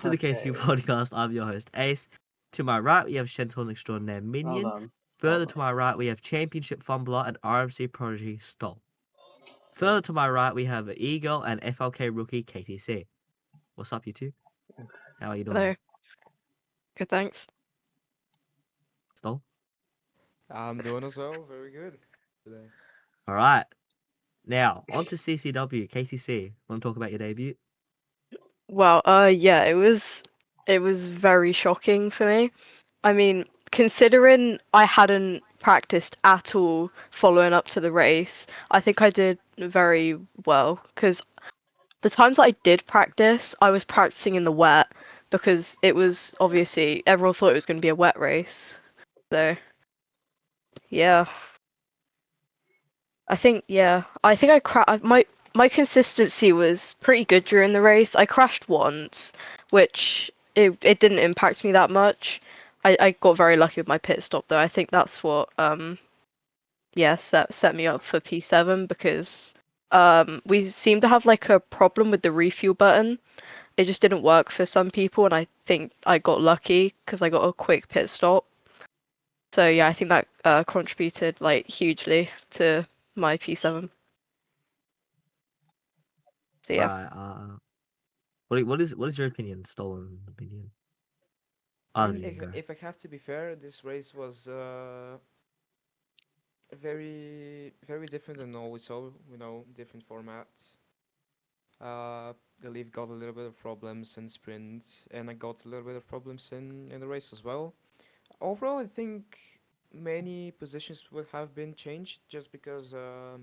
To the KCU Okay, podcast. I'm your host, Ace. To my right, we have Shenton Extraordinaire hold Minion. on. Further Hold to my right, we have Championship Fumbler and RMC Prodigy Stol. Further to my right, we have Eagle and FLK Rookie KTC. What's up, you two? How are you doing? Hello. Good, thanks. Stol? I'm doing as well. Very good today. All right. Now, on to CCW. KTC, want to talk about your debut? Well, yeah, it was very shocking for me. I mean, considering I hadn't practiced at all following up to the race, I think I did very well because the times that I did practice, I was practicing in the wet because it was obviously everyone thought it was going to be a wet race. So, yeah. I think my consistency was pretty good during the race. I crashed once, which it didn't impact me that much. I got very lucky with my pit stop though. I think that's what set me up for P7 because we seem to have like a problem with the refuel button. It just didn't work for some people, and I think I got lucky because I got a quick pit stop. So yeah, I think that contributed like hugely to my P7. So All yeah. right. What is your opinion, Stolen opinion? I Other mean, than you go. if I have to be fair, this race was very different than all we saw. Different formats. The leaf got a little bit of problems in sprint, and I got a little bit of problems in the race as well. Overall, I think many positions would have been changed just because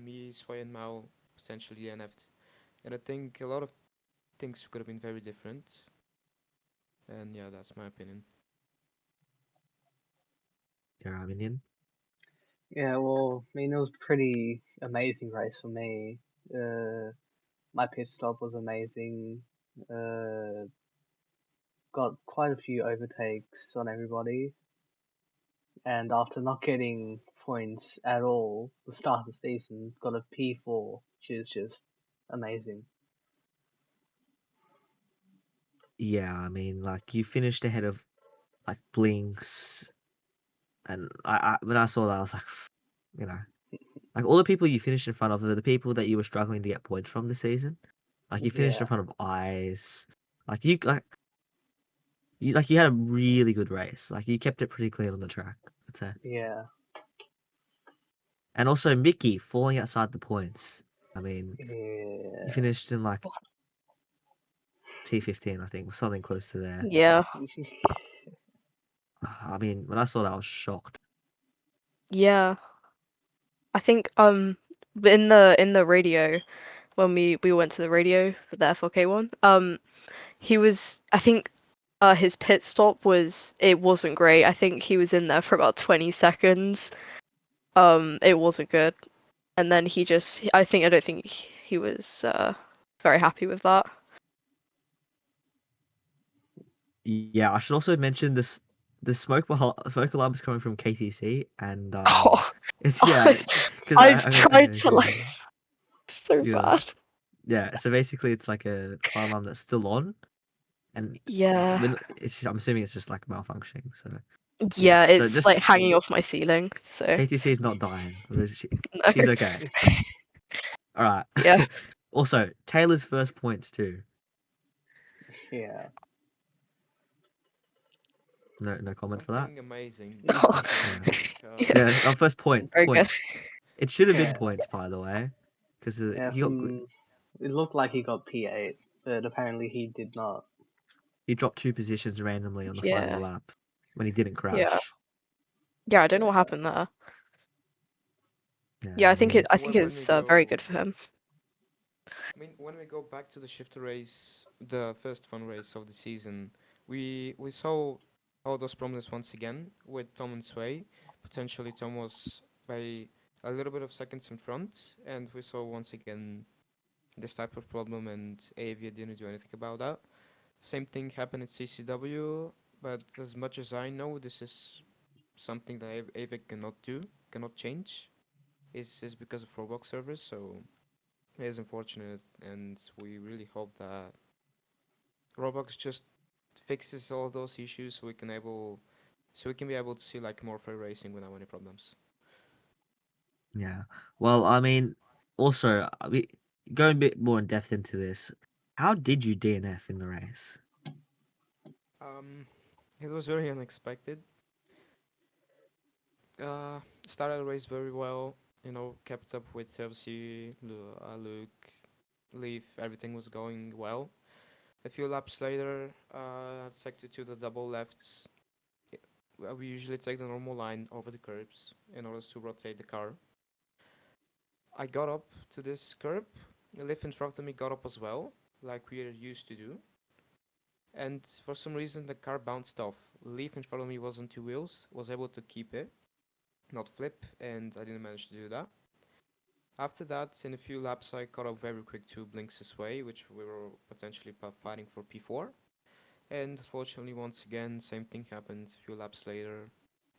me, Sway, and Mao essentially DNF'd. And I think a lot of things could have been very different. And yeah, that's my opinion. Your opinion? Yeah, well, I mean, it was pretty amazing race for me. My pit stop was amazing. Got quite a few overtakes on everybody, and after not getting points at all the start of the season, got a P4, which is just amazing. Yeah, I mean, like, you finished ahead of, like, Blinks. And when I saw that, I was like, you know, like all the people you finished in front of are the people that you were struggling to get points from this season. Like you finished in Yeah, front of Eyes. You had a really good race. Like you kept it pretty clean on the track, I'd say. yeah, And also Mickey falling outside the points. I mean, you yeah. finished in like T15, I think, or something close to there. Yeah. I mean, when I saw that, I was shocked. Yeah. I think in the radio when we went to the radio for the FLK one, he was I think his pit stop it wasn't great. I think he was in there for about 20 seconds. It wasn't good. And then I don't think he was very happy with that. Yeah, I should also mention this. The smoke alarm is coming from KTC, and Oh, it's yeah, because I've tried to okay, like so yeah, bad. yeah. So basically, it's like a fire alarm that's still on, and Yeah. I'm assuming it's just like malfunctioning. So yeah, Yeah, so it's just like hanging off my ceiling. So KTC is not dying. no. She's okay. All right. Yeah. Also, Taylor's first points too. Yeah. No comment for that. Something amazing. Oh, Something Yeah, uh, yeah. Our first very good. points. It should have been Yeah. points, by the way, because Yeah, it looked like he got P8, but apparently he did not. he dropped 2 positions randomly on the final Yeah. lap when he didn't Yeah. crash. Yeah, I don't know what Yeah. happened there. Yeah, Yeah, I mean, I think when we it's very go good for him. I mean, when we go back to the shifter race, the first fun race of the season, we saw all those problems once again with Tom and Sway. Potentially, Tom was by a little bit of seconds in front, and we saw once again this type of problem, and Avia didn't do anything about that. Same thing happened at CCW, but as much as I know, this is something that Avia cannot do, cannot change. Is because of Roblox servers, so. It is unfortunate, and we really hope that Roblox just fixes all those issues so we can be able to see like more fair racing without any problems. Yeah. Well, I mean, also, going a bit more in depth into this, how did you DNF in the race? Um, it was very unexpected. Uh, Started the race very well. Kept up with Chelsea, Luke, Leaf. Everything was going well. A few laps later, sector to the double lefts. We usually take the normal line over the curbs in order to rotate the car. I got up to this curb. The lift in front of me got up as well, like we are used to do. And for some reason, the car bounced off. The leaf in front of me was on two wheels, was able to keep it, not flip, and I didn't manage to do that. After that, in a few laps, I caught up very quick to Blinks' way, which we were potentially fighting for P4. And unfortunately, once again, same thing happened a few laps later,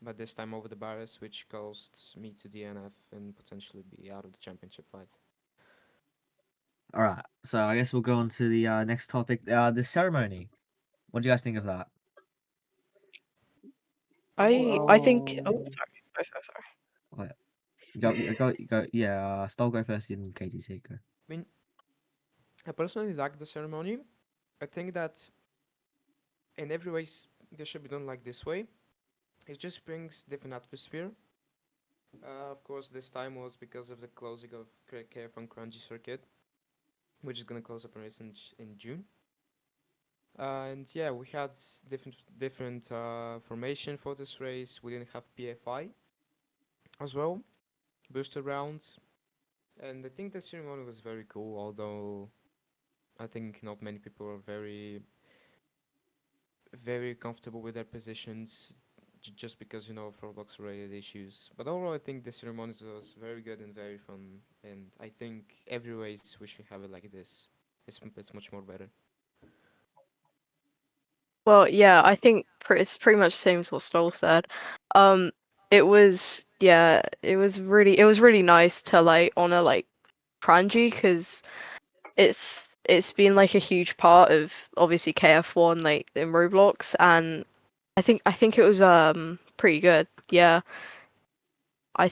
but this time over the barriers, which caused me to DNF and potentially be out of the championship fight. All right. So I guess we'll go on to the next topic, the ceremony. What do you guys think of that? I think. Oh, Well, sorry. What? Go. Yeah, Stol go first, and KTC go. I mean, I personally like the ceremony. I think that in every way this should be done like this way. It just brings different atmosphere. Of course, this time was because of the closing of KF on Kranji circuit, which is gonna close up in race in June. And yeah, we had different formation for this race. We didn't have PFI as well, booster rounds, and I think the ceremony was very cool. Although I think not many people are very comfortable with their positions just because of Roblox related issues. But overall, I think the ceremony was very good and very fun, and I think every race we should have it like this. It's much more better. Well, yeah, I think it's pretty much the same as what Stoll said. Um, it was yeah, it was really nice to like honor like Pranji because it's been like a huge part of obviously KF1 like in Roblox, and I think it was pretty good. Yeah, I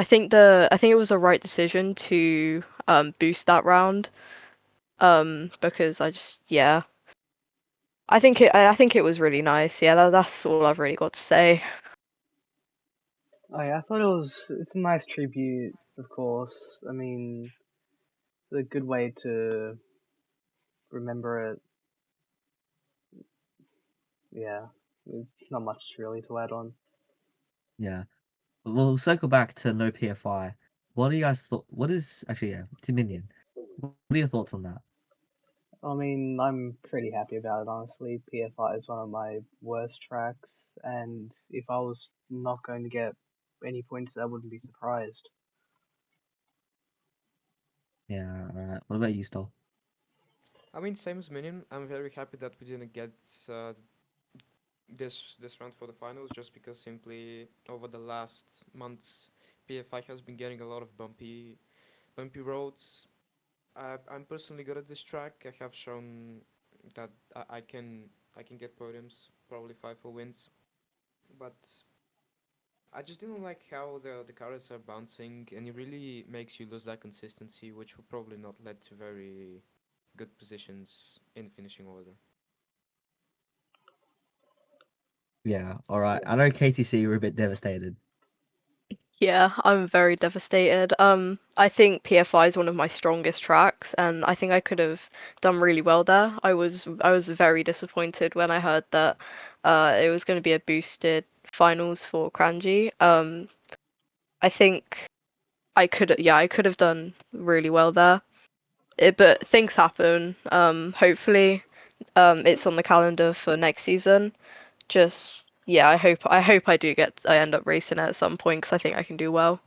think it was the right decision to boost that round because I think it was really nice. Yeah, that's all I've really got to say. oh yeah, I thought it's a nice tribute, of course. I mean, it's a good way to remember it. Yeah, there's not much really to add on. Yeah. We'll circle back to no PFI. What do you guys thought? What is actually, yeah, to Minion? What are your thoughts on that? I mean, I'm pretty happy about it, honestly. PFI is one of my worst tracks, and if I was not going to get any points, I wouldn't be surprised. Yeah. All right. What about you, Stol? I mean, same as Minion. I'm very happy that we didn't get uh, this round for the finals, just because simply over the last months, PFI has been getting a lot of bumpy roads. I'm personally good at this track. I have shown that I can get podiums, probably 5 full wins, but I just didn't like how the cars are bouncing, and it really makes you lose that consistency, which will probably not lead to very good positions in the finishing order. Yeah. All right. I know KTC were a bit devastated. Yeah, I'm very devastated. I think PFI is one of my strongest tracks, and I think I could have done really well there. I was very disappointed when I heard that it was going to be a boosted finals for Kranji. I think I could have done really well there. But things happen. Hopefully, it's on the calendar for next season. Just yeah, I hope I end up racing it at some point because I think I can do well.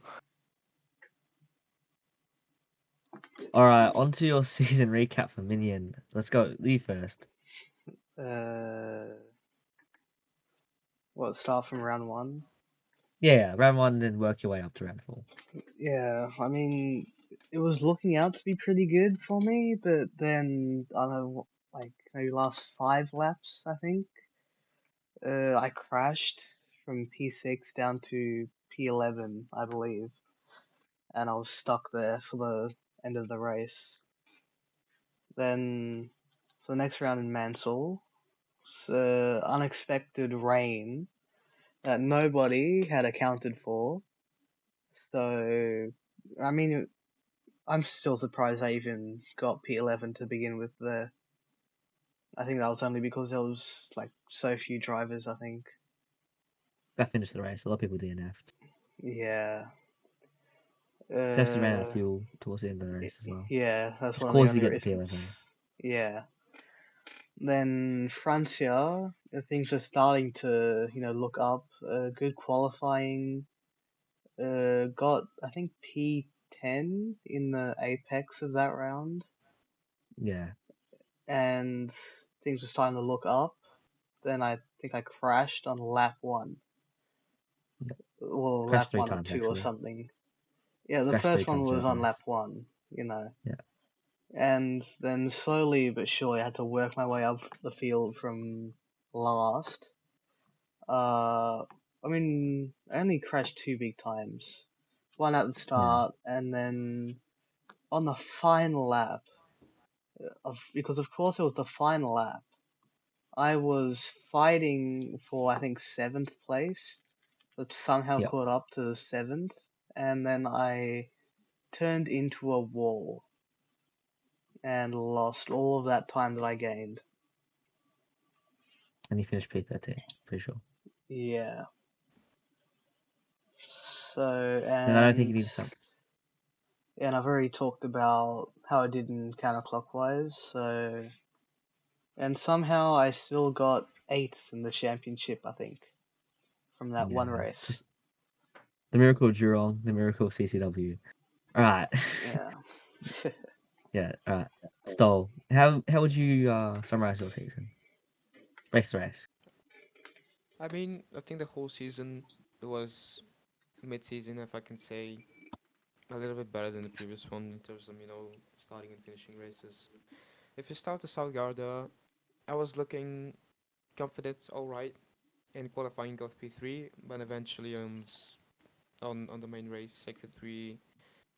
All right. On to your season recap for Minion. Let's go. Lee first. Uh, what, start from round one? Yeah. Round one, then work your way up to round four. Yeah, I mean, it was looking out to be pretty good for me, but then I don't know. like maybe last 5 laps, I think. I crashed from P6 down to P11, I believe, and I was stuck there for the end of the race. Then for the next round in Mansell, unexpected rain that nobody had accounted for. So, I mean, I'm still surprised I even got P11 to begin with there. I think that was only because there was like so few drivers, I think. That finished the race. A lot of people DNF'd. Yeah. Definitely ran out of Uh, fuel towards the end of the race as well, yeah, that's which one of the caused you only to get the reasons. P11. Yeah. Then Francia, things were starting to, look up. Good qualifying. Got I think P10 in the apex of that round, Yeah, and things were starting to look up. Then I think I crashed on lap one, or crashed lap three one or times two or actually. something. Yeah, the Crashed three first one times was throughout the on lap race. one. Yeah, And then slowly but surely I had to work my way up the field from last. I mean, I only crashed two big times. One at the yeah, start, and then on the final lap, because of course it was the final lap, I was fighting for I think seventh place, but somehow yep. caught up to the seventh, and then I turned into a wall and lost all of that time that I gained. And he finished P13, pretty sure. Yeah. So And I don't think he and needs some. and I've already talked about how I did in counterclockwise. So and somehow I still got eighth in the championship. I think from that one Yeah, race. just the miracle of Jurong, the miracle of CCW. All right. Yeah. Yeah. All right. Stol, how would you summarize your season? Race to race. I mean, I think the whole season was mid-season, if I can say, a little bit better than the previous one in terms of, starting and finishing races. If you start the South Garda, I was looking confident, all right, in qualifying got P3, but eventually on the main race, sector 3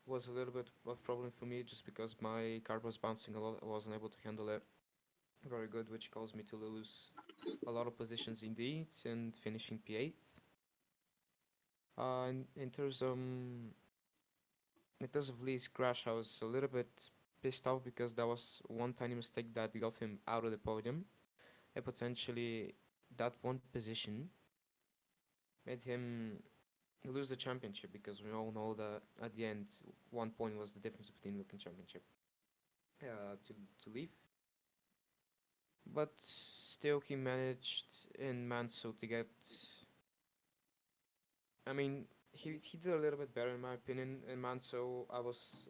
was a little bit of a problem for me just because my car was bouncing a lot. I wasn't able to handle it very good, which caused me to lose a lot of positions indeed and finishing P8. And in terms of Lee's crash, I was a little bit pissed off because that was one tiny mistake that got him out of the podium, and potentially that one position made him lose the championship because we all know that at the end 1 point was the difference between looking championship to leave. But still, he managed in Manso to get. I mean, he did a little bit better in my opinion. In Manso, I was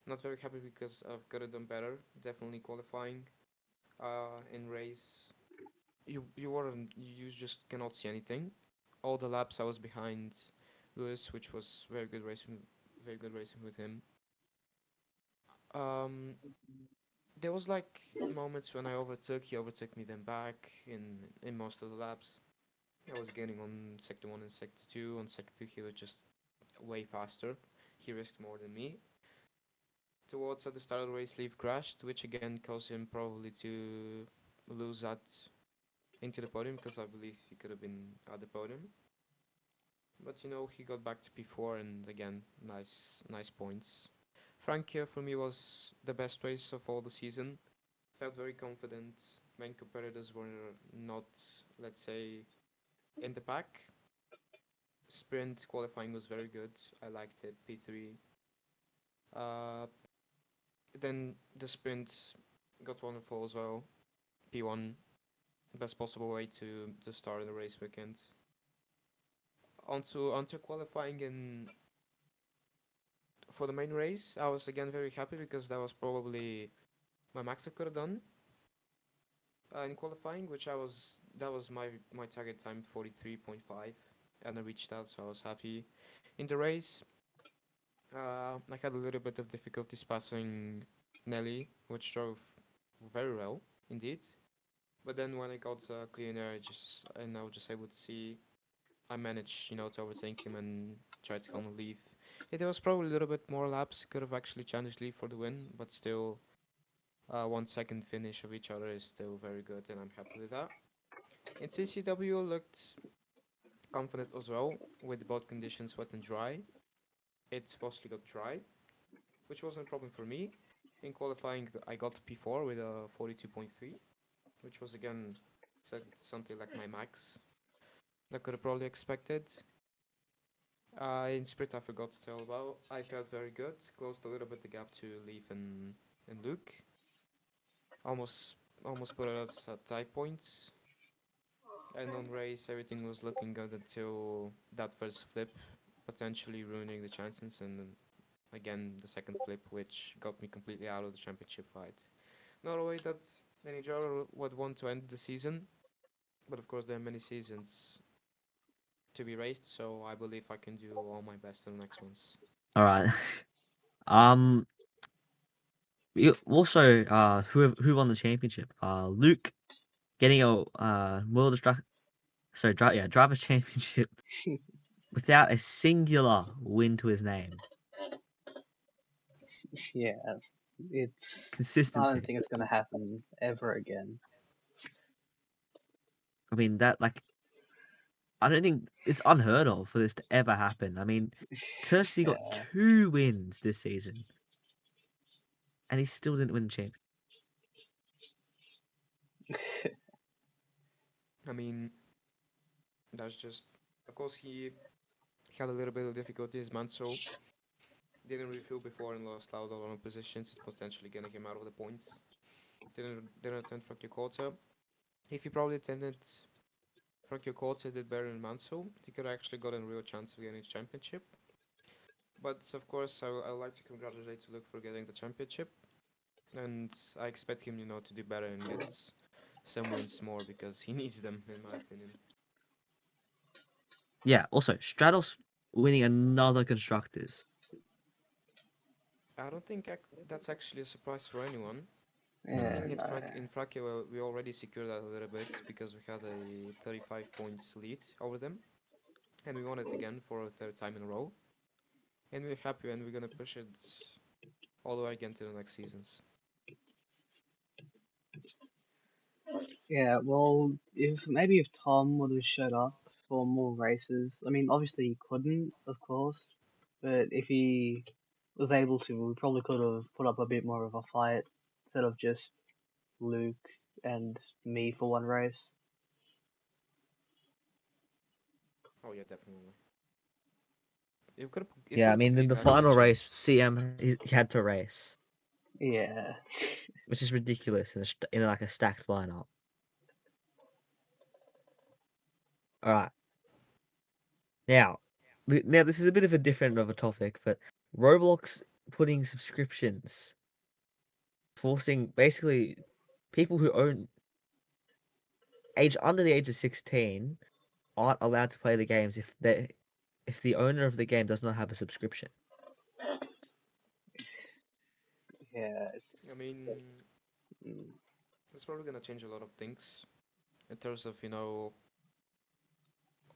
not very happy because I've got to done better. Definitely qualifying. In race, you just cannot see anything. All the laps I was behind Lewis, which was very good racing with him. Um, there was like moments when I overtook, he overtook me then back in most of the laps. I was gaining on sector 1 and sector 2. On sector 2 he was just way faster. He risked more than me. Towards at the start of the race, Leaf crashed, which again caused him probably to lose that into the podium because I believe he could have been at the podium. But he got back to P4 and again, nice points. Frankia for me was the best race of all the season. Felt very confident. Main competitors were not, let's say, in the pack. Sprint qualifying was very good. I liked it. P3. Uh, then the sprint got wonderful as well. P1, best possible way to start the race weekend. Onto qualifying in for the main race, I was again very happy because that was probably my max I could have done in qualifying, which I was that was my target time 43.5, and I reached that, so I was happy. In the race, I had a little bit of difficulties passing Nelly, which drove very well. indeed. But then when I got clean air, I was just able to see I managed, to overtake him and try to calmly leave. Yeah, there was probably a little bit more laps. Could have actually challenged Lee for the win, but still, 1 second finish of each other is still very good, and I'm happy with that. And CCW looked confident as well, with both conditions wet and dry. It supposedly got dry, which wasn't a problem for me. In qualifying, I got P4 with a 42.3, which was again something like my max. That could have probably expected. In sprint, I forgot to tell about. I felt very good. Closed a little bit the gap to Leaf and Luke. Almost almost put us at tie points. And on race, everything was looking good until that first flip, potentially ruining the chances, and then again the second flip, which got me completely out of the championship fight. Not a way that any driver would want to end the season, but of course there are many seasons to be raced, so I believe I can do all my best in the next ones. All right. Um. Also, who won the championship? Luke getting a world driver's championship without a singular win to his name. Yeah, it's. I Consistency. don't think it's gonna happen ever again. I mean that I don't think it's unheard of for this to ever happen. I mean, Kirsty got Yeah. 2 wins this season, and he still didn't win the championship. I mean, that's just, of course, he had a little bit of difficulties. Mansell didn't refuel before and lost out on positions. It's potentially gonna get him out of the points. Didn't attend Frankie Quarter. If he probably attended Frankie Quarter, did better than Mansell, he could actually got a real chance of getting his championship. But of course, I like to congratulate Luke for getting the championship, and I expect him, to do better and get some wins more because he needs them, in my opinion. Yeah. Also, Stratos winning another constructors. I don't think that's actually a surprise for anyone. I Yeah. think No. In Francia we already secured that a little bit because we had a 35 points lead over them, and we won it again for a third time in a row. And we're happy, and we're gonna push it all the way again to the next seasons. Yeah. Well, if Tom would have showed up for more races, I mean, obviously he couldn't, of course, but if he was able to, we probably could have put up a bit more of a fight instead of just Luke and me for one race. Oh yeah, definitely. It Yeah, could I have mean, in the completely actually final race, changed. CM he had to race, Yeah. which is ridiculous in like a stacked lineup. All right, now this is a bit of a different of a topic, but Roblox putting subscriptions, forcing basically people who own under the age of 16 aren't allowed to play the games if the owner of the game does not have a subscription. Yeah. I mean, Mm, it's probably gonna change a lot of things in terms of,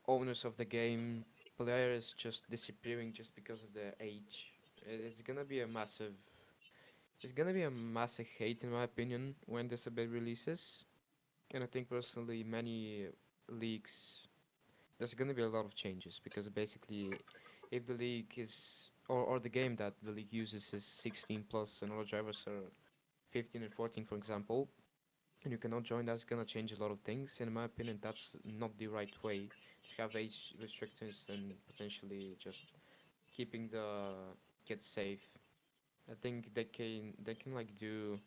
owners of the game, players just disappearing just because of their age. It's gonna be a massive. It's gonna be a massive hate, in my opinion, when this update releases. And I think personally, many leagues, there's gonna be a lot of changes because basically, if the league is or the game that the league uses is 16 plus and all drivers are 15 and 14, for example, and you cannot join, that's gonna change a lot of things. In my opinion, that's not the right way to have age restrictions and potentially just keeping the kids safe. I think they can like do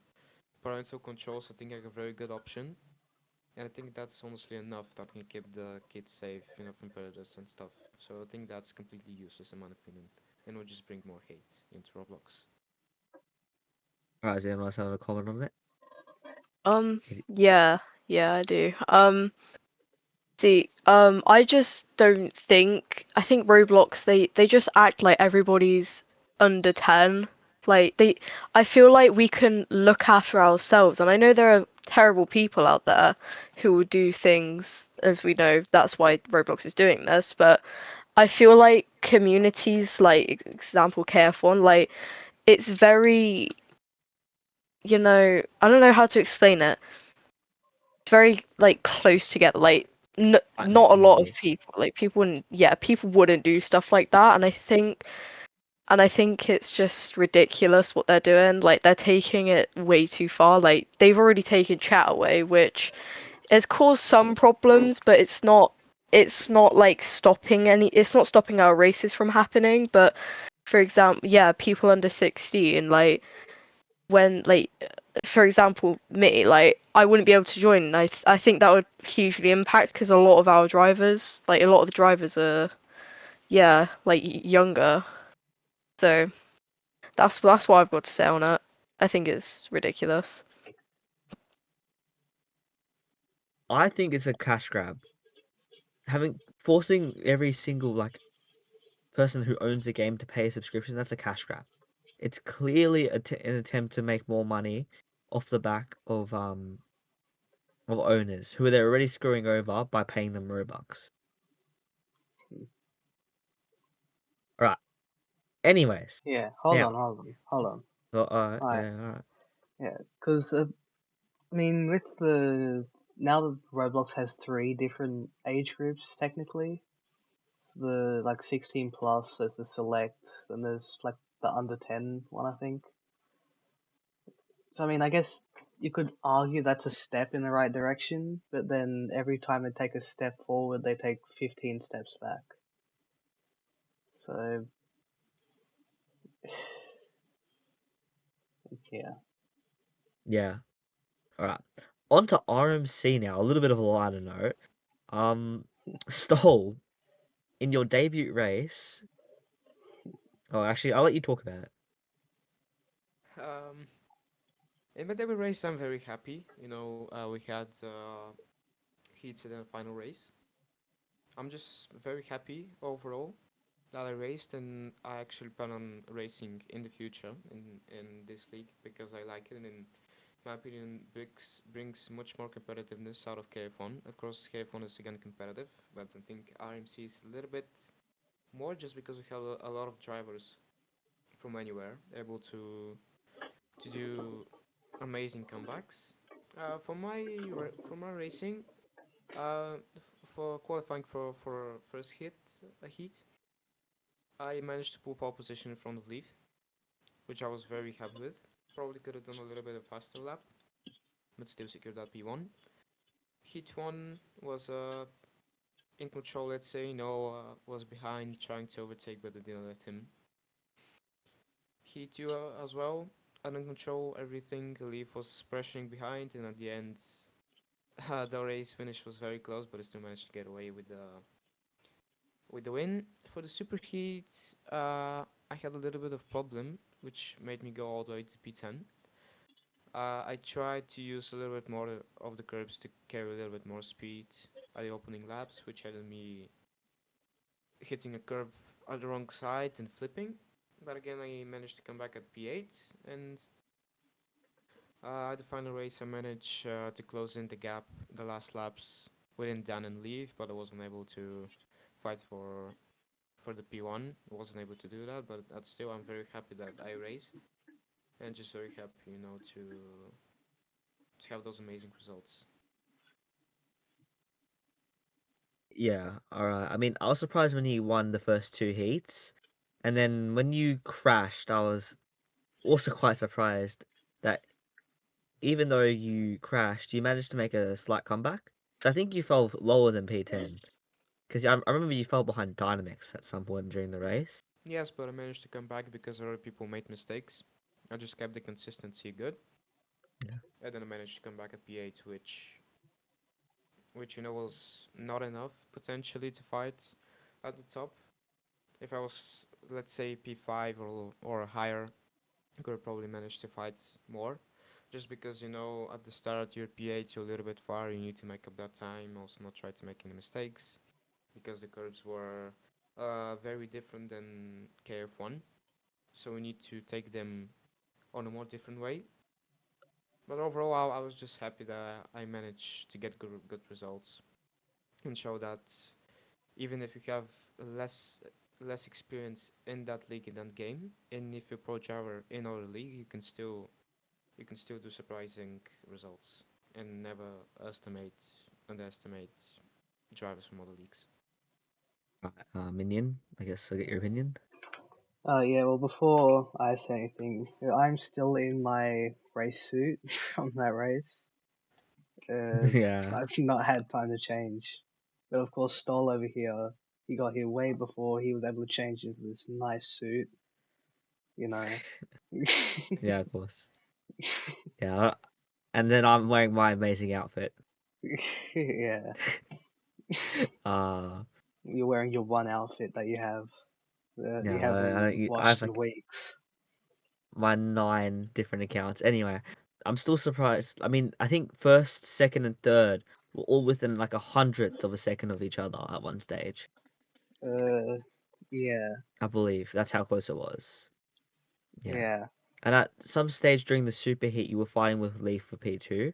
parental controls. I think like a very good option, and I think that's honestly enough that can keep the kids safe, from predators and stuff. So I think that's completely useless in my opinion, and will just bring more hate into Roblox. All right, does anyone else have a comment on it? Yeah, yeah, I do. See, I just don't think. I think Roblox they just act like everybody's under 10. Like I feel like we can look after ourselves, and I know there are terrible people out there who will do things, as we know, that's why Roblox is doing this, but I feel like communities, like example KF1, like it's very, I don't know how to explain it. It's very like close together. Like n Tight knit not a lot of community. people, like people wouldn't, yeah, people wouldn't do stuff like that, and I think it's just ridiculous what they're doing. Like they're taking it way too far. Like they've already taken chat away, which has caused some problems, but it's not like it's not stopping our races from happening. But for example, yeah, people under 16, like when like for example me, like I wouldn't be able to join. And I think that would hugely impact because a lot of our drivers, like a lot of the drivers are yeah, like younger. So that's what I've got to say on it. I think it's ridiculous. I think it's a cash grab. Forcing every single like person who owns the game to pay a subscription, that's a cash grab. It's clearly an attempt to make more money off the back of owners who they're already screwing over by paying them Robux. All right. Anyways, Yeah, now, hold on. Alright, yeah, all right. yeah, because I mean, with the now that Roblox has three different age groups technically, the like 16 plus, there's the select, and there's like the under 10 one, I think. So I mean, I guess you could argue that's a step in the right direction, but then every time they take a step forward, they take 15 steps back. So yeah, Yeah. All right. On to RMC now. A little bit of a lighter note. Um, Stol, in your debut race. Oh, actually, I'll let you talk about it. Um, in my debut race, I'm very happy. We had heats in the final race. I'm just very happy overall that I raced, and I actually plan on racing in the future in this league because I like it, and in my opinion, brings much more competitiveness out of KF1. Of course, KF1 is again competitive, but I think RMC is a little bit more just because we have a lot of drivers from anywhere able to do amazing comebacks. For my racing, for qualifying for first heat, I managed to pull pole position in front of Leaf, which I was very happy with. Probably could have done a little bit of faster lap, but still secured that P1. Heat 1 was in control, let's say. No, was behind, trying to overtake, but I didn't let him. Heat 2 as well, under control, everything. Leaf was pressuring behind, and at the end, the race finish was very close, but I still managed to get away with the win. For the superheat, I had a little bit of problem, which made me go all the way to P10. I tried to use a little bit more of the curbs to carry a little bit more speed at the opening laps, which ended me hitting a curb on the wrong side and flipping. But again, I managed to come back at P8, and at the final race, I managed to close in the gap the last laps within Dan and Leave, but I wasn't able to fight for the P1. I wasn't able to do that, but still, I'm very happy that I raced, and just very happy, to have those amazing results. Yeah, all right. I mean, I was surprised when you won the first two heats, and then when you crashed, I was also quite surprised that even though you crashed, you managed to make a slight comeback. So I think you fell lower than P10 because I remember you fell behind Dynamics at some point during the race. Yes, but I managed to come back because other people made mistakes. I just kept the consistency good, Yeah. and then I managed to come back at P8, which was not enough potentially to fight at the top. If I was, let's say, P5 or higher, I could have probably managed to fight more. Just because at the start you're P8, you're a little bit far, you need to make up that time. Also, not try to make any mistakes because the curves were very different than KF1. so we need to take them on a more different way. But overall, I was just happy that I managed to get good results and show that even if you have less less experience in that league in that game, and if you approach our in our league, you can still do surprising results and never underestimate drivers from other leagues. Minion, I guess I'll get your opinion. Yeah, well, before I say anything, I'm still in my race suit from that race. Yeah. I've not had time to change. But of course, Stol over here, he got here way before he was able to change into this nice suit, you know. Yeah, of course. Yeah, and then I'm wearing my amazing outfit. Yeah, Uh, you're wearing your one outfit that you have that yeah, you I don't, haven't I have washed in like weeks. my 9 different accounts. Anyway, I'm still surprised. I mean, I think first, second, and third were all within like 100th of a second of each other at one stage. Uh, yeah, I believe that's how close it was. Yeah. yeah. And at some stage during the super heat, you were fighting with Leaf for P2,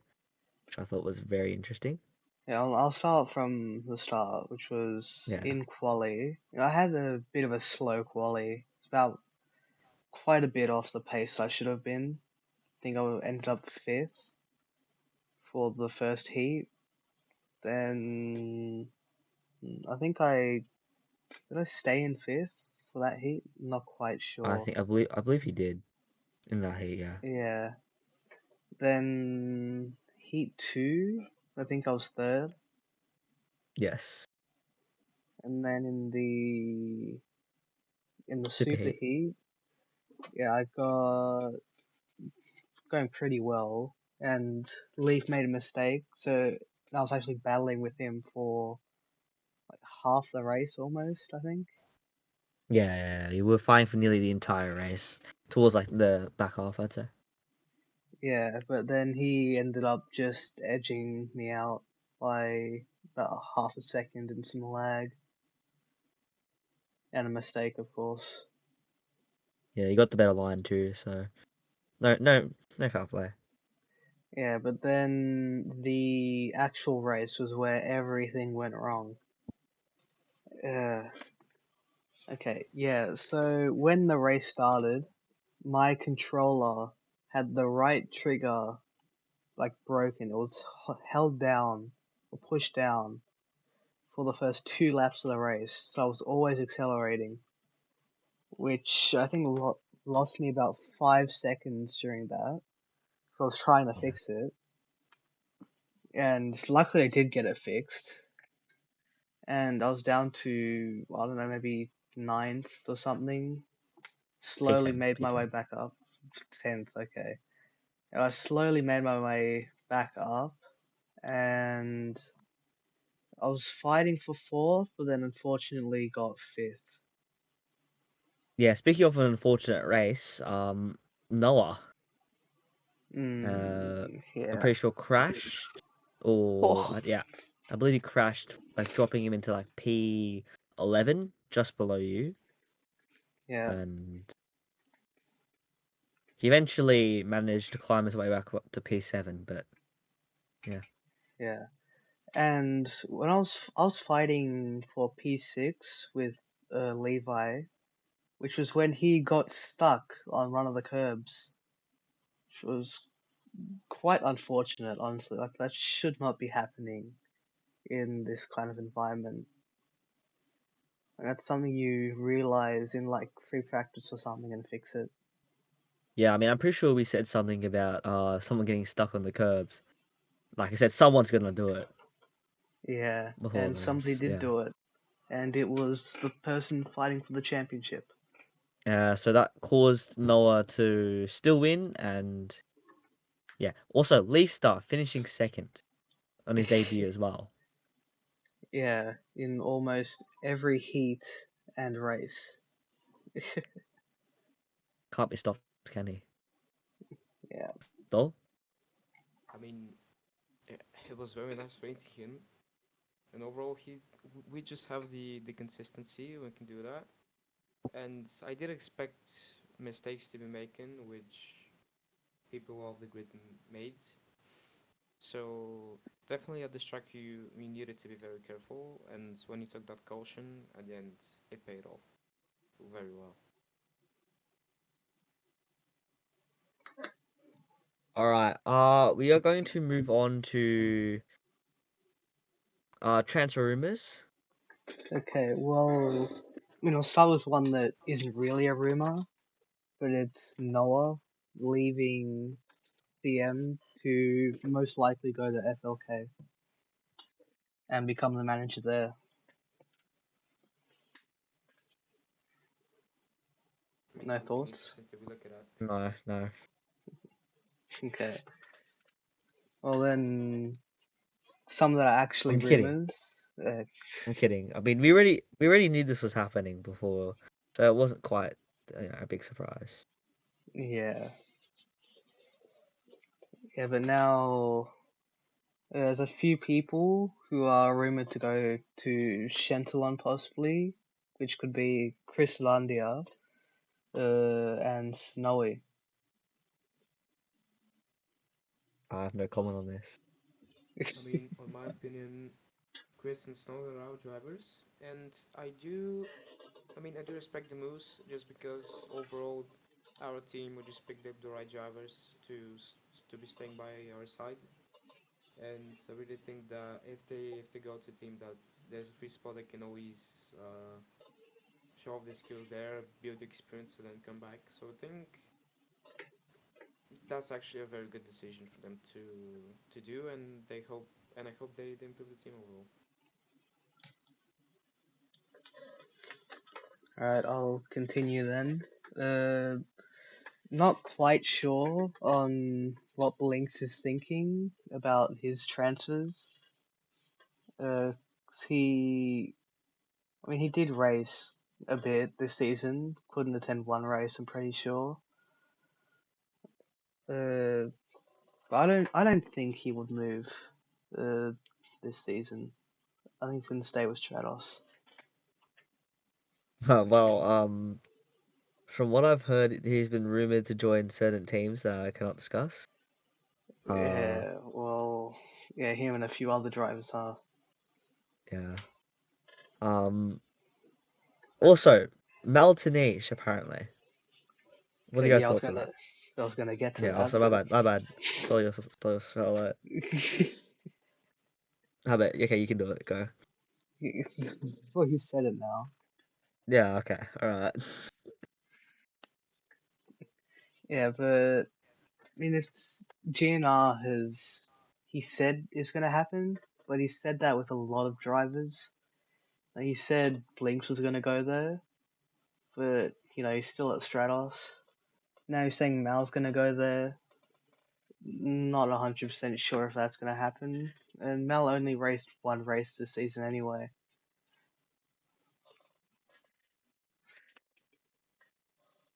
which I thought was very interesting. Yeah, I'll start from the start, which was Yeah. in quali. I had a bit of a slow quali. It's about quite a bit off the pace I should have been. I think I ended up fifth for the first heat. Then I think I stay in fifth for that heat. Not quite sure. I believe he did in that heat. Yeah. Yeah. Then heat two, I think I was third. Yes. And then in the Super super heat. heat, yeah, I got going pretty well. And Leaf made a mistake, so I was actually battling with him for like half the race almost, I think. Yeah, you were fine for nearly the entire race. Towards like the back half, I'd say. Yeah, but then he ended up just edging me out by about half a second and some lag and a mistake, of course. Yeah, you got the better line too, so no foul play. Yeah, but then the actual race was where everything went wrong. Uh, okay, yeah, so when the race started, my controller had the right trigger like broken. It was held down or pushed down for the first 2 laps of the race, so I was always accelerating, which I think lost me about 5 seconds during that. So I was trying to Yeah. fix it, and luckily I did get it fixed. And I was down to I don't know maybe ninth or something. Slowly P10, made my way P10. back up. 10th, okay. And I slowly made my way back up, and I was fighting for fourth, but then unfortunately got fifth. Yeah, speaking of an unfortunate race, Noah, I'm Yeah. pretty sure crashed, or Oh, yeah, I believe he crashed, like dropping him into like P11, just below you, Yeah. and he eventually managed to climb his way back up to P7. But yeah, Yeah. And when I was fighting for P6 with Levi, which was when he got stuck on one of the curbs, which was quite unfortunate, honestly. Like that should not be happening in this kind of environment. And that's something you realize in like free practice or something and fix it. yeah. I mean, I'm pretty sure we said something about someone getting stuck on the curbs. Like I said, someone's gonna do it Yeah, before and the somebody race. did Yeah. do it, and it was the person fighting for the championship. So that caused Noah to still win, and yeah. Also, Leaf Star finishing second on his debut as well. Yeah, in almost every heat and race. Can't be stopped, can he? Yeah, Stol? I mean, it was very nice racing him, and overall we just have the consistency. We can do that, and I did expect mistakes to be making, which people off the grid made. So definitely at this track you needed to be very careful, and when you took that caution at the end, it paid off very well. All right. We are going to move on to transfer rumors. Okay, well, I'll start with one that isn't really a rumor, but it's Noah leaving CM to most likely go to FLK and become the manager there. I mean, No something thoughts? interesting to be looking at. No, no. Okay. Well then, some that are actually I'm kidding. rumors. I'm kidding. I mean, we already knew this was happening before, so it wasn't quite a big surprise. Yeah, yeah, but now there's a few people who are rumored to go to Shentalon possibly, which could be Chris Landia, and Snowy. I have no comment on this. I mean, on my opinion, Chris and Snow are our drivers, and I do respect the moves just because overall our team would just picked up the right drivers to be staying by our side. And I really think that if they go to a team that there's a free spot, they can always show off their skills there, build experience, and then come back. So I think that's actually a very good decision for them to do, and I hope they improve the team overall. Alright, I'll continue then. Uh, Not quite sure on what Blinks is thinking about his transfers. Uh, he, he did race a bit this season. Couldn't attend one race, I'm pretty sure. Uh, but I don't think he would move. Uh, this season. I think he's gonna stay with Stratos. Well, from what I've heard, he's been rumored to join certain teams that I cannot discuss. Uh, Yeah, well, yeah, him and a few other drivers are. yeah. Um, Also, Malteniche apparently. What are Okay, you guys' yeah, thoughts on that? I was gonna get to Yeah. that, Also, my but bad. My bad. Stole your show. How about? Okay, you can do it. Go. well, you said it now. Yeah. Okay. All right. Yeah, but it's GNR he said it's gonna happen, but he said that with a lot of drivers. Like, he said Blinks was gonna go there, but he's still at Stratos. Now he's saying Mal's gonna go there. Not 100% sure if that's gonna happen. And Mal only raced one race this season anyway.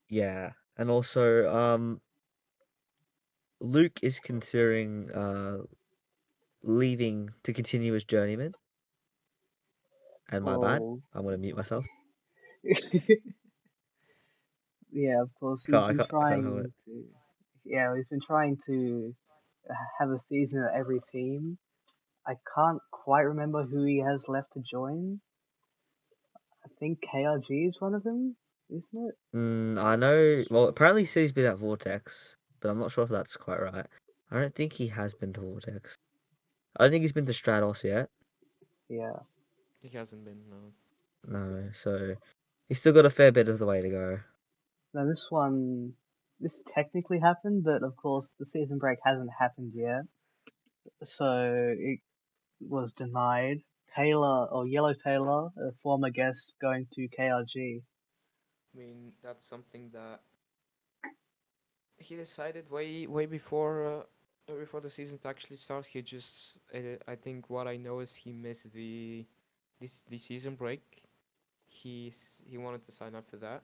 Yeah. And also, Luke is considering leaving to continue as journeyman. And my bad. Well, I'm gonna mute myself. yeah, of course I can't. I can't help it. he's been trying to have a season at every team. I can't quite remember who he has left to join. I think KRG is one of them, isn't it? I know. Well, apparently he said he's been at Vortex, but I'm not sure if that's quite right. I don't think he has been to Vortex. I don't think he's been to Stratos yet. Yeah. He hasn't been, no. No, so he's still got a fair bit of the way to go. Now this technically happened, but of course the season break hasn't happened yet, so it was denied. Taylor or Yellow Taylor, a former guest, going to KRG. I mean, that's something that he decided way before the season actually starts. He just I think what I know is he missed the season break. He wanted to sign up for that,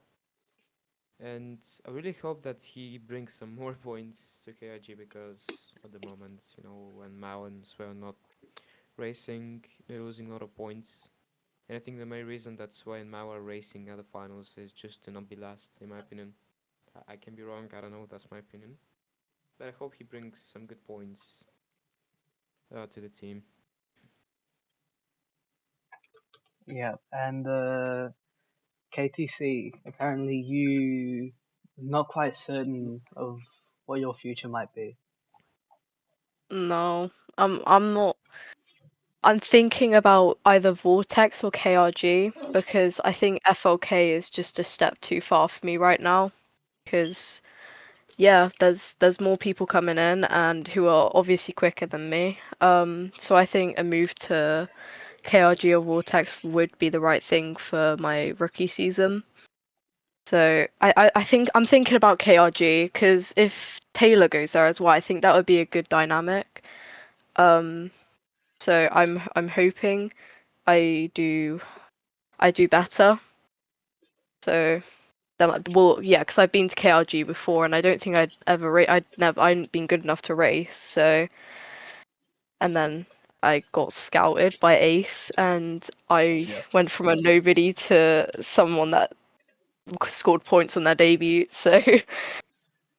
and I really hope that he brings some more points to KIG because at the moment, when Mao and Sue are not racing, they're losing a lot of points. And I think the main reason that Sway and Mao are racing at the finals is just to not be last, in my opinion. I can be wrong. I don't know. That's my opinion. But I hope he brings some good points to the team. Yeah, and KTC, apparently you not quite certain of what your future might be. No, I'm not. I'm thinking about either Vortex or KRG because I think FLK is just a step too far for me right now. Because yeah, there's more people coming in and who are obviously quicker than me. So I think a move to KRG or Vortex would be the right thing for my rookie season. So I think I'm thinking about KRG because if Taylor goes there as well, I think that would be a good dynamic. Um, so I'm hoping I do better. So then, well, yeah, because I've been to KRG before, and I don't think I hadn't been good enough to race. So, and then I got scouted by Ace, and I Yep. went from a nobody to someone that scored points on their debut. So,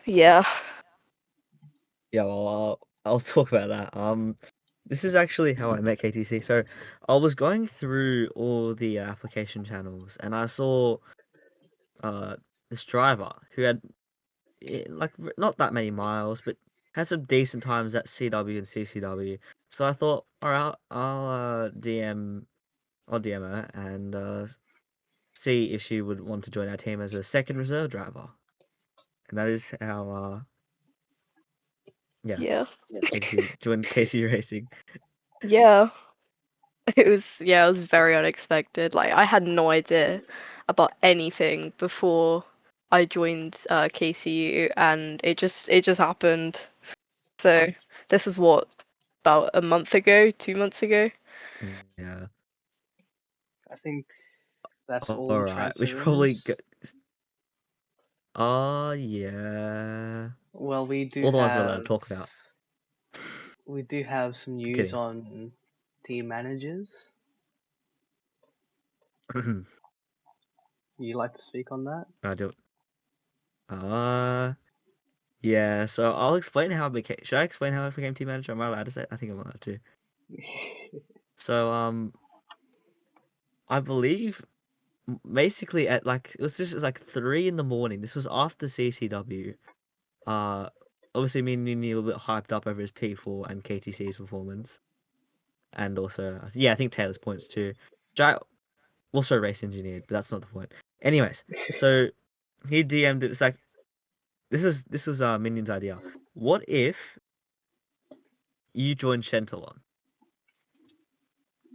yeah, Yeah, well, I'll talk about that. This is actually how I met KTC. So I was going through all the application channels, and I saw uh this driver who had like not that many miles, but had some decent times at CW and CCW. So I thought, all right, I'll DM her and see if she would want to join our team as a second reserve driver. And that is how yeah, yeah, KTC joined KCU Racing. yeah. It was very unexpected. Like I had no idea about anything before I joined KCU, and it just happened. So this was what, about a month ago, 2 months ago. Yeah. I think that's all All the right. We transfer should probably go. rumors. Oh yeah. Well, All the ones we're allowed to talk about. we do have some I'm news kidding. on team managers. You like to speak on that? I do. Uh, yeah. So I'll explain how I became. Should I explain how I became team manager? Am I allowed to say? I think I'm allowed to. So I believe basically at like it was just like 3 in the morning. This was after CCW. Uh, obviously me and Nini were a bit hyped up over his P4 and KTC's performance, and also yeah, I think Taylor's points too. Which I also race engineered, but that's not the point. Anyways, so he DM'd it. It's like this was Minion's idea. What if you join Shentalon?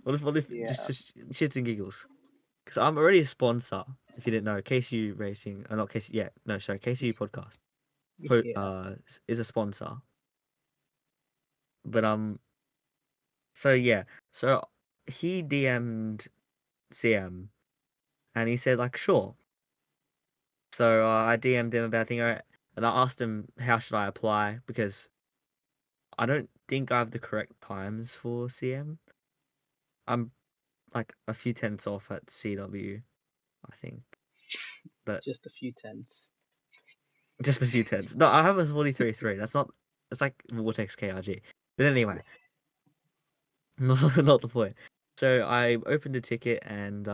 What if Yeah, just shits and giggles? Because I'm already a sponsor. If you didn't know, KCU Racing, not KCU. Yeah, no, sorry, KCU Podcast. yeah. Is a sponsor. But so yeah, so he DM'd CM and he said like sure. So I DM'd him about thing, and I asked him how should I apply because I don't think I have the correct times for CM. I'm like a few tenths off at CW, I think, but Just a few tenths. just a few tenths. No, I have a 43.3. That's not. It's like Vortex KRG. But anyway, not the point. So I opened a ticket, and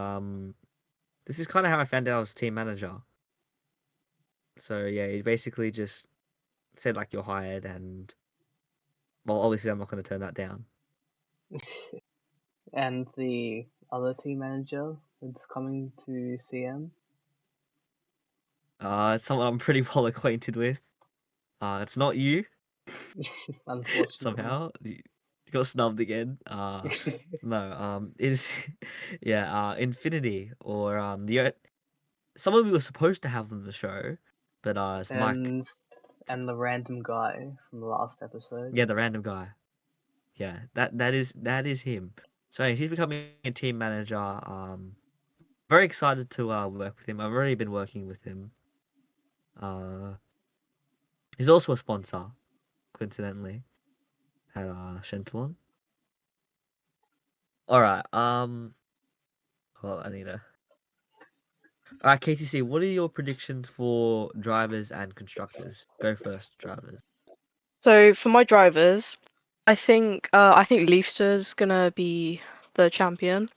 this is kind of how I found out I was team manager. So yeah, he basically just said like you're hired, and well, obviously I'm not going to turn that down. And the other team manager that's coming to CM. It's someone I'm pretty well acquainted with. It's not you. Unfortunately. Somehow you got snubbed again. No. It is yeah. Infinity or someone we were supposed to have on the show, but it's Mike. and and the random guy from the last episode. Yeah, the random guy. Yeah, that is him. So he's becoming a team manager. Very excited to work with him. I've already been working with him. Uh, he's also a sponsor, coincidentally, at Shentalon. All right. Well, I need to All right, KTC, what are your predictions for drivers and constructors? Go first, drivers. So for my drivers, I think Leifster's gonna be the champion.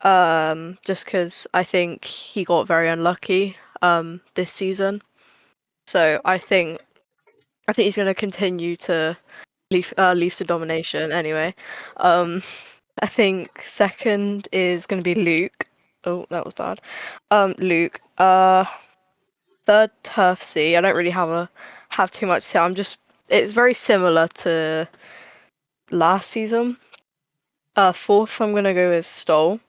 Just because I think he got very unlucky this season. So I think he's gonna continue to Leifster domination anyway. Um, I think second is gonna be Luke. Oh, that was bad. Luke. Third Turf C. I don't really have too much to say. It's very similar to last season. Fourth, I'm gonna go with Stol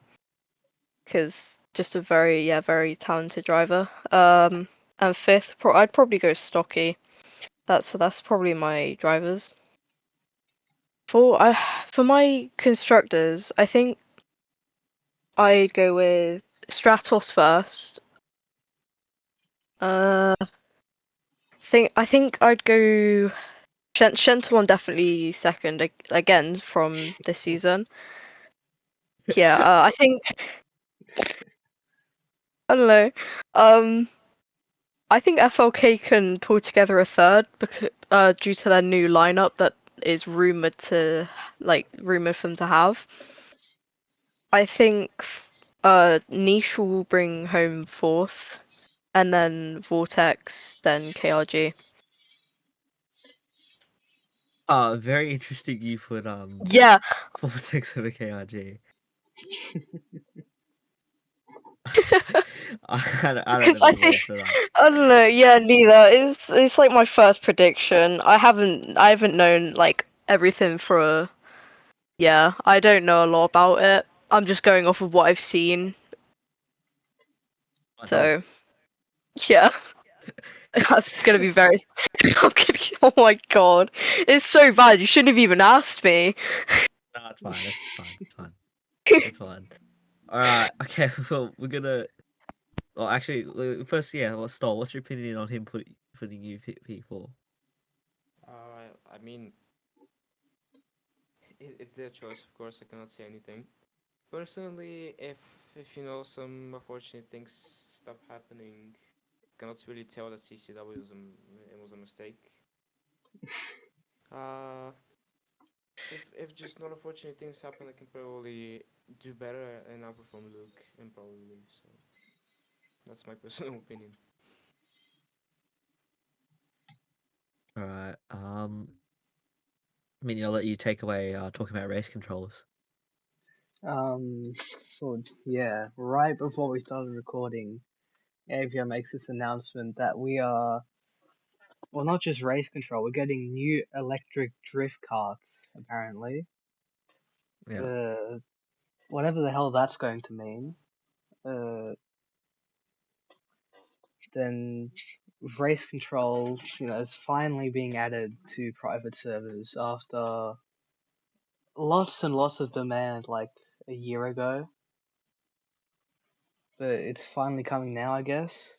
because just a very talented driver. And fifth, I'd probably go Stocky. That's probably my drivers. For my constructors, I think I'd go with Stratos first. I think I'd go Shentelon definitely second again from this season. Yeah, I think I don't know. Um, I think FLK can pull together a third because due to their new lineup that is rumored for them to have. I think Niche will bring home fourth, and then Vortex, then KRG. Very interesting you put Yeah, Vortex over KRG. I don't because know the rules for that. I don't know. Yeah, neither. It's like my first prediction. I haven't known like everything for yeah. I don't know a lot about it. I'm just going off of what I've seen. My dog. So yeah, that's gonna be very. Oh my god, it's so bad. You shouldn't have even asked me. No, it's fine. It's fine. It's fine. It's fine. All right. Okay. Well, we're gonna. Well, actually, first, yeah. Well, Stoll, what's your opinion on him putting you P4? I mean, it's their choice, of course. I cannot say anything. Personally, if you know some unfortunate things stop happening, cannot really tell that CCW was a mistake. Uh, if just not unfortunate things happen, I can probably do better and outperform Luke and probably leave. So that's my personal opinion. All right. I mean, I'll let you take away talking about race controls. Um, so yeah, right before we started recording, Avia makes this announcement that we are, well, not just race control, we're getting new electric drift carts, apparently. Yeah. Uh, whatever the hell that's going to mean. Uh, then race control, is finally being added to private servers after lots and lots of demand like a year ago. But it's finally coming now, I guess.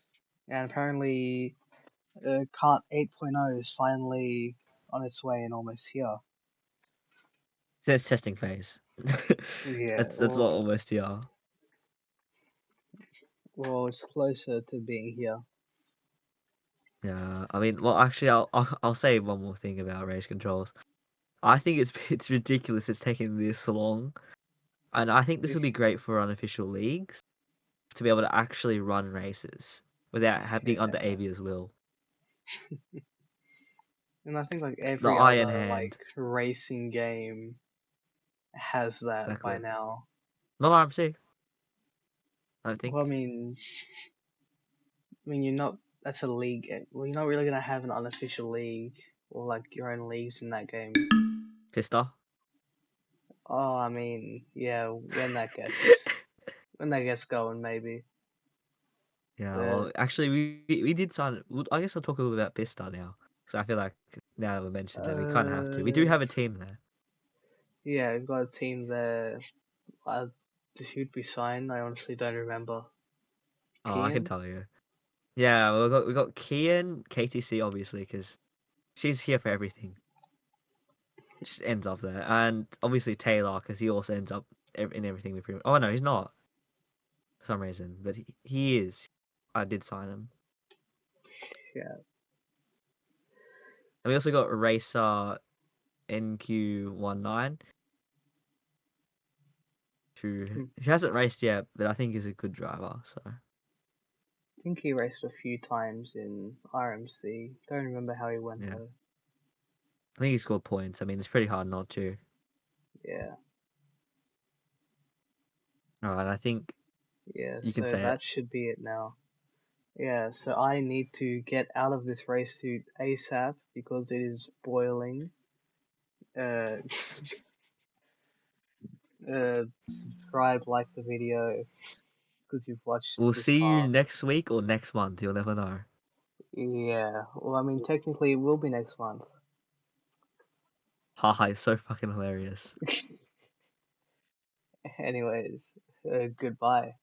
And apparently, Cart 8.0 is finally on its way and almost here. It's testing phase. Yeah, That's not well, almost here. it's closer to being here. Yeah. I mean, well, actually, I'll say one more thing about race controls. I think it's ridiculous it's taking this long, and I think this would be great for unofficial leagues to be able to actually run races without being under Yeah, Avia's will. and I think like The every iron other like hand. racing game has that by Exactly. now. Not RMC, I don't Well, think. you're not. That's a league. Well, you're not really gonna have an unofficial league or like your own leagues in that game. Pista. Oh, yeah, when that gets going, maybe. Yeah, But well, actually, we did sign. I guess I'll talk a little bit about Pista now, because I feel like now that we mentioned it, we kind of have to. We do uh, have a team there. yeah, we've got a team there. Uh, who'd we sign? I honestly don't remember. Oh, I can Kian? tell you. Yeah, we got Kian, KTC, obviously, because she's here for everything. Just ends up there, and obviously Taylor, because he also ends up in everything we pretty much. Oh no, he's not. for some reason, but he is. I did sign him. Yeah. And we also got Racer NQ19, who hasn't raced yet, but I think is a good driver. So I think he raced a few times in RMC. Don't remember how he went yeah, though. I think he scored points. I mean, it's pretty hard not to. Yeah. All right, I think Yeah, you can so say that it. should be it now. Yeah, so I need to get out of this race suit ASAP because it is boiling. Uh, subscribe, like the video because you've watched We'll this see you far. next week or next month. You'll never know. Yeah, well, I mean, technically it will be next month. Haha, it's so fucking hilarious. Anyways, goodbye.